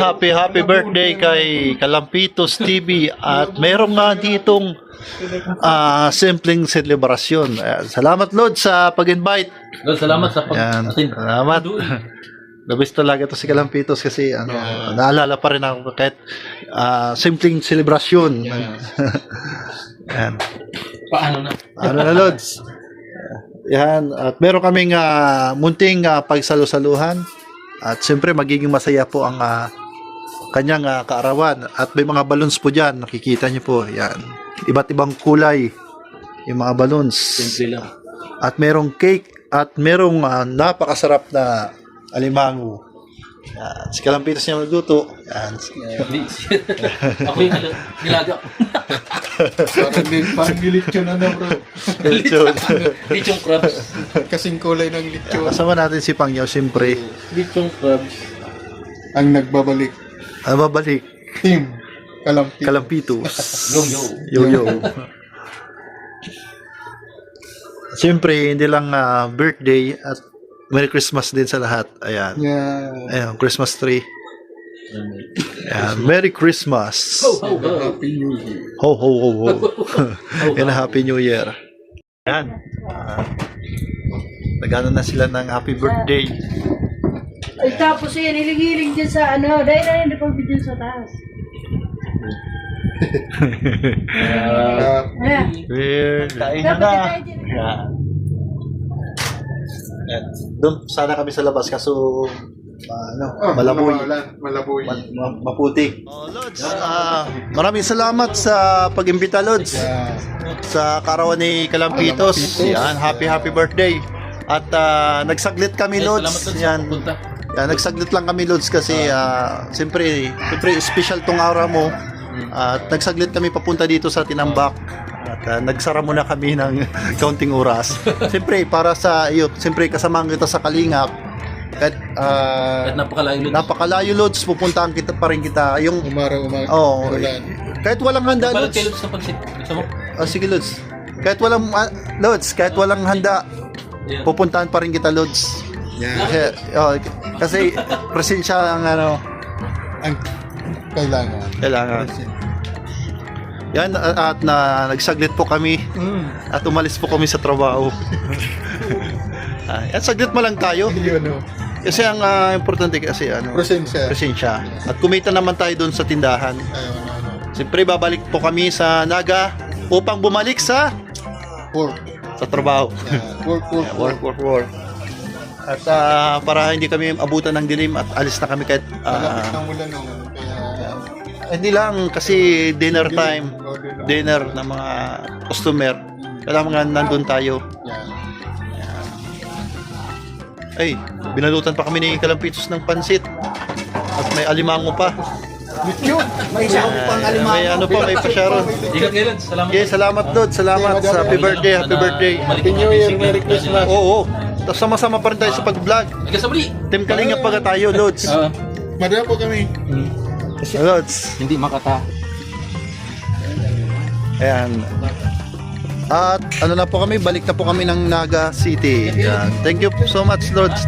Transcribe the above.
happy birthday kay Kalampitos TV at meron nga ditong simpleng selebrasyon. Salamat Lord sa pag-invite. Lord, salamat sa pag-attend. Salamat. Labis talaga to si Kalampitos kasi naalala pa rin ako kahit simpleng selebrasyon. Yan. Paano na? Ano na Lods? Yan. At meron kaming munting pagsalo-saluhan. At siyempre magiging masaya po ang kanyang kaarawan. At may mga balloons po dyan. Nakikita niyo po. Yan. Iba't ibang kulay. Yung mga balloons. Simple lang. At merong cake. At merong napakasarap na alimango. Yan. Si Kalampitos niya magluto. Yan. Ako yung nilaga. Parang nilitsyon na bro. Lechong crabs. Kasing kulay ng litsyon. Kasama natin si Pangyaw siyempre. Lechong crabs. Ang nagbabalik. Babalik. Team Kalampitos. Yo. Yo. Siyempre, hindi lang birthday at Merry Christmas din sa lahat. Ayan. Yeah. Ayan, Christmas tree. Ayan, Merry Christmas. Happy New Year. Ho, ho, ho, ho. And a Happy New Year. Ayan. Nagano na sila ng happy birthday. Ay, tapos yan, hiling-hiling dyan sa ano, dahil na hindi pa dyan sa taas. Ayan. Kain na Dapat na. tayo dyan. Ayan. Ayan. Doon sana kami sa labas kaso malaboy. Malaboy. Maputi. Lods, maraming salamat sa pag-imbita Lods. Sa karawan ni Kalampitos. Yan, happy birthday. At nagsaglit kami Lods. Yan. Yan, nagsaglit lang kami Lods kasi siyempre special tong araw mo. At nagsaglit kami papunta dito sa Tinambak. At nagsara muna kami ng kaunting oras. Siyempre para sa iyo, siyempre kasama kita sa Kalingap. Kahit napakalayo Lods, pupuntahan kita pa rin kita. Yung kahit walang handa Lods. Sige Lods. Kahit walang handa, pupuntahan pa rin kita Lods. Kasi presensya ang ang kailangan. Yan at nagsaglit po kami at umalis po kami sa trabaho. At saglit mo lang tayo. Kasi ang importante kasi presensya. At kumita naman tayo doon sa tindahan. Siyempre babalik po kami sa Naga upang bumalik sa trabaho. Work. At para hindi kami abutan ng dilim at alis na kami kahit hindi lang kasi dinner time. Dinner ng mga customer. Kailangan nandun tayo. Ay, binalutan pa kami ni Kalampitos ng pansit. At may alimango pa. May pang alimango. May may pasyaro. Ingat ngayon. Salamat. Okay, salamat Lord. Salamat sa happy birthday. Happy New Year, Merry Christmas. Oo. Tapos sama-sama pa rin tayo sa pag-vlog. Nagkasabali. Team Kalingap pa tayo, Lods. Madala po kami. Lods. Hindi makata. Ayan. At ano na po kami, balik na po kami ng Naga City. Ayan. Thank you so much, Lods.